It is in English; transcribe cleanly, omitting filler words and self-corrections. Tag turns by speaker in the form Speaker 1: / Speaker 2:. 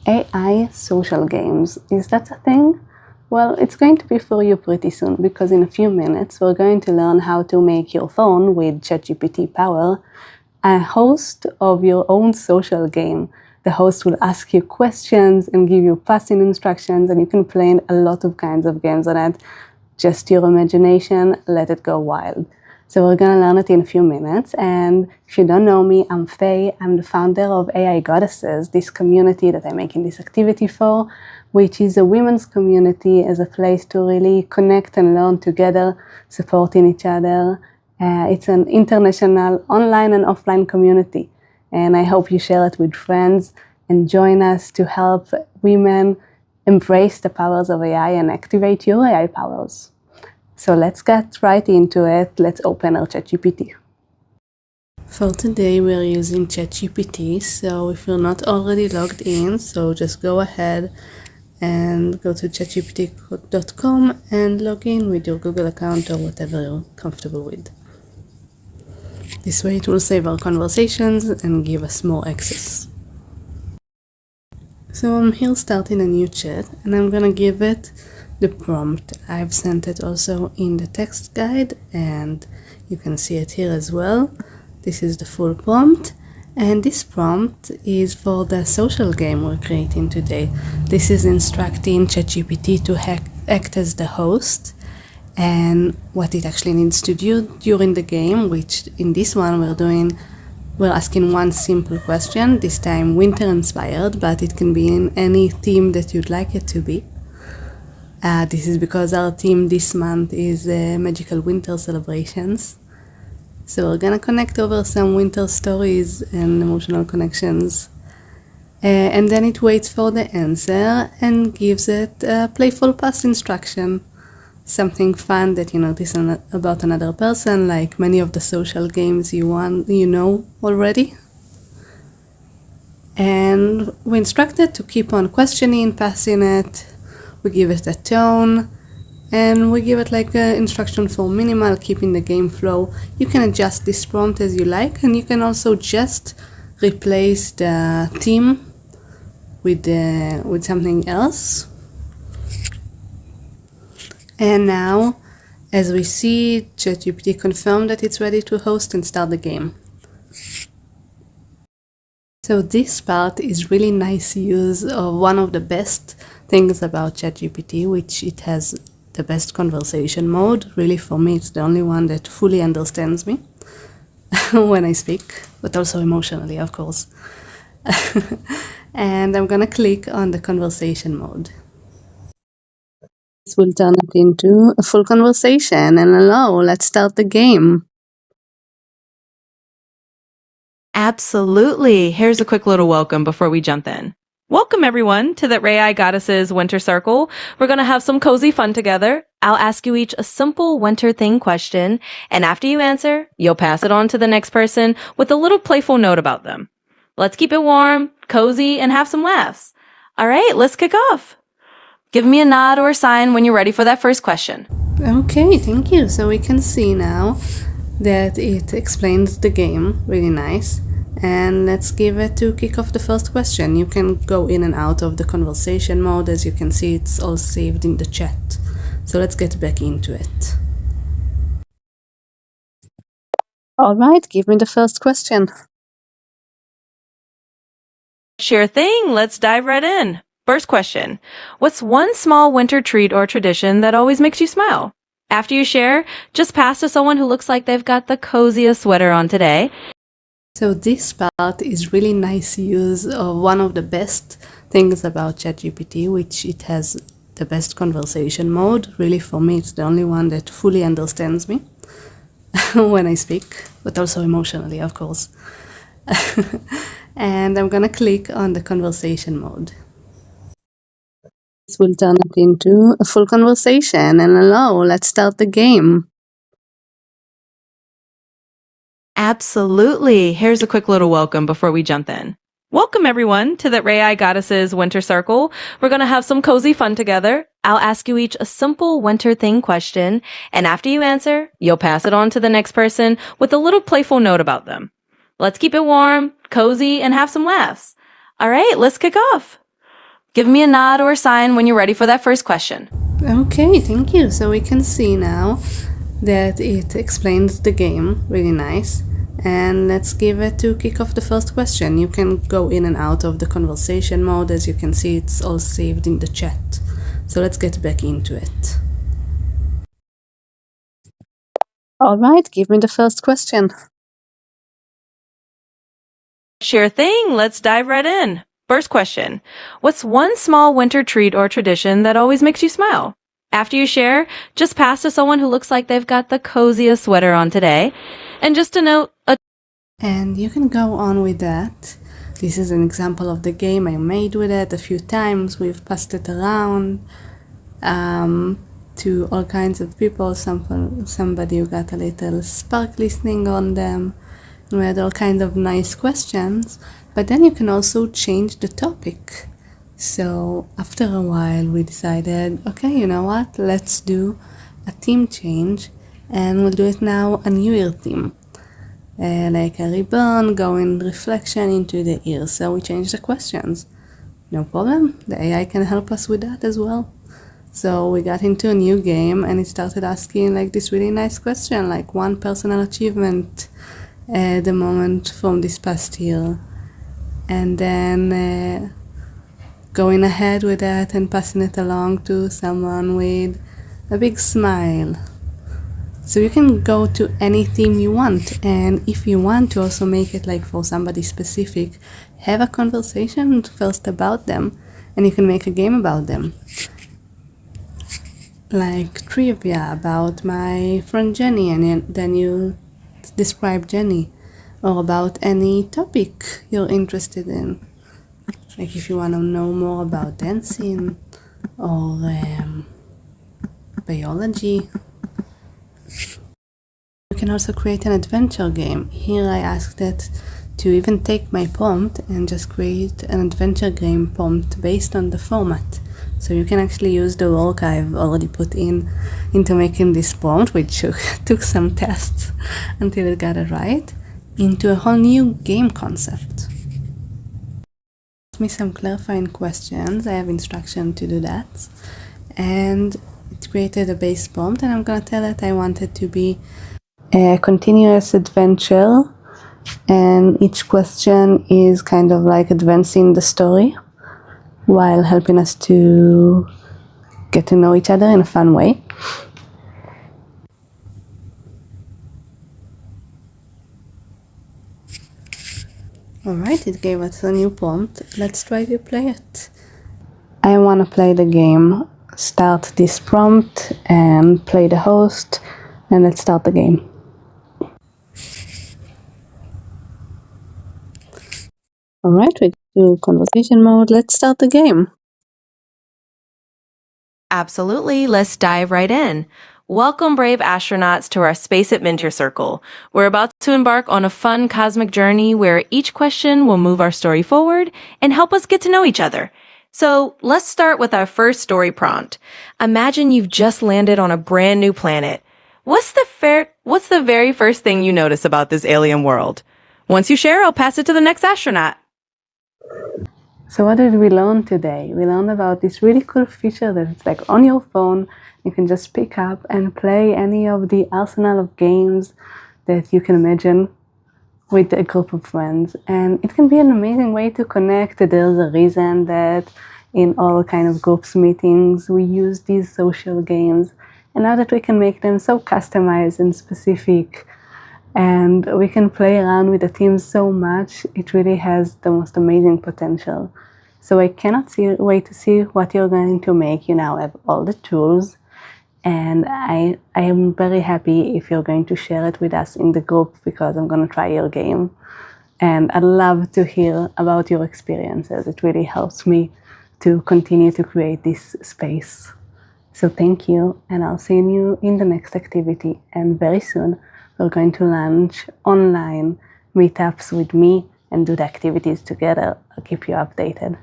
Speaker 1: AI social games, is that a thing? Well, it's going to be for you pretty soon, because in a few minutes we're going to learn how to make your phone, with ChatGPT power, a host of your own social game. The host will ask you questions and give you passing instructions, and you can play a lot of kinds of games on it. Just your imagination, let it go wild. So we're gonna learn it in a few minutes, and if you don't know me, I'm Faye. I'm the founder of AI Goddesses, this community that I'm making this activity for, which is a women's community as a place to really connect and learn together, supporting each other. It's an international online and offline community, and I hope you share it with friends and join us to help women embrace the powers of AI and activate your AI powers. So let's get right into it. Let's open our ChatGPT. For today, we're using ChatGPT. So if you're not already logged in, so just go ahead and go to chatgpt.com and log in with your Google account or whatever you're comfortable with. This way it will save our conversations and give us more access. So I'm here starting a new chat, and I'm gonna give it the prompt. I've sent it also in the text guide, and you can see it here as well. This is the full prompt, and this prompt is for the social game we're creating today. This is instructing ChatGPT to act as the host, and what it actually needs to do during the game, which in this one we're asking one simple question, this time winter inspired, but it can be in any theme that you'd like it to be. This is because our theme this month is magical winter celebrations. So we're gonna connect over some winter stories and emotional connections. And then it waits for the answer and gives it a playful past instruction. Something fun that you notice about another person, like many of the social games you know already. And we instruct it to keep on questioning, passing it. We give it a tone, and we give it like an instruction for minimal, keeping the game flow. You can adjust this prompt as you like, and you can also just replace the theme with something else. And now, as we see, ChatGPT confirmed that it's ready to host and start the game. So this part is really nice use of one of the best things about ChatGPT, which it has the best conversation mode. Really, for me, it's the only one that fully understands me when I speak, but also emotionally, of course. And I'm gonna click on the conversation mode. This will turn it into a full conversation, and hello, let's start the game.
Speaker 2: Absolutely. Here's a quick little welcome before we jump in. Welcome everyone to the AI Goddesses Winter Circle. We're going to have some cozy fun together. I'll ask you each a simple winter thing question, and after you answer, you'll pass it on to the next person with a little playful note about them. Let's keep it warm, cozy, and have some laughs. All right, let's kick off. Give me a nod or a sign when you're ready for that first question.
Speaker 1: Okay, thank you. So we can see now that it explains the game really nice. And let's give it to kick off the first question. You can go in and out of the conversation mode. As you can see, it's all saved in the chat. So let's get back into it. All right, give me the first question.
Speaker 2: Sure thing. Let's dive right in. First question. What's one small winter treat or tradition that always makes you smile? After you share, just pass to someone who looks like they've got the coziest sweater on today.
Speaker 1: So this part is really nice use of one of the best things about ChatGPT, which it has the best conversation mode. Really, for me, it's the only one that fully understands me when I speak, but also emotionally, of course. And I'm gonna click on the conversation mode. This will turn it into a full conversation, and hello, let's start the game.
Speaker 2: Absolutely. Here's a quick little welcome before we jump in. Welcome everyone to the AI Goddesses Winter Circle. We're going to have some cozy fun together. I'll ask you each a simple winter thing question, and after you answer, you'll pass it on to the next person with a little playful note about them. Let's keep it warm, cozy, and have some laughs. All right, let's kick off. Give me a nod or a sign when you're ready for that first question.
Speaker 1: Okay, thank you. So we can see now that it explains the game really nice. And let's give it to kick off the first question. You can go in and out of the conversation mode. As you can see, it's all saved in the chat. So let's get back into it. All right, give me the first question.
Speaker 2: Sure thing. Let's dive right in. First question. What's one small winter treat or tradition that always makes you smile? After you share, just pass to someone who looks like they've got the coziest sweater on today. And just a note,
Speaker 1: and you can go on with that. This is an example of the game I made with it a few times. We've passed it around to all kinds of people. Somebody who got a little sparkly thing on them. And we had all kinds of nice questions. But then you can also change the topic. So after a while we decided, okay, you know what? Let's do a theme change. And we'll do it now a New Year theme. Like a ribbon going reflection into the ear. So we changed the questions. No problem. The AI can help us with that as well. So we got into a new game and it started asking like this really nice question, like one personal achievement at the moment from this past year. And then going ahead with that and passing it along to someone with a big smile. So you can go to any theme you want, and if you want to also make it like for somebody specific, have a conversation first about them, and you can make a game about them. Like trivia about my friend Jenny, and then you describe Jenny, or about any topic you're interested in. Like if you want to know more about dancing, or biology. You can also create an adventure game. Here I asked it to even take my prompt and just create an adventure game prompt based on the format. So you can actually use the work I've already put into making this prompt, which took some tests until it got it right, into a whole new game concept. Ask me some clarifying questions. I have instruction to do that. And it created a base prompt, and I'm going to tell it I want it to be a continuous adventure, and each question is kind of like advancing the story while helping us to get to know each other in a fun way. Alright, it gave us a new prompt. Let's try to play it. I want to play the game. Start this prompt and play the host, and let's start the game. Alright, we do conversation mode. Let's start the game.
Speaker 2: Absolutely. Let's dive right in. Welcome, brave astronauts, to our Space Adventure Circle. We're about to embark on a fun cosmic journey where each question will move our story forward and help us get to know each other. So let's start with our first story prompt. Imagine you've just landed on a brand new planet. What's the very first thing you notice about this alien world? Once you share, I'll pass it to the next astronaut.
Speaker 1: So what did we learn today? We learned about this really cool feature that it's like on your phone. You can just pick up and play any of the arsenal of games that you can imagine with a group of friends. And it can be an amazing way to connect. There's a reason that in all kind of groups meetings, we use these social games. And now that we can make them so customized and specific, and we can play around with the teams so much, it really has the most amazing potential. So I cannot wait to see what you're going to make. You now have all the tools, and I am very happy if you're going to share it with us in the group, because I'm going to try your game. And I'd love to hear about your experiences. It really helps me to continue to create this space. So thank you, and I'll see you in the next activity. And very soon, we're going to launch online meetups with me and do the activities together. I'll keep you updated.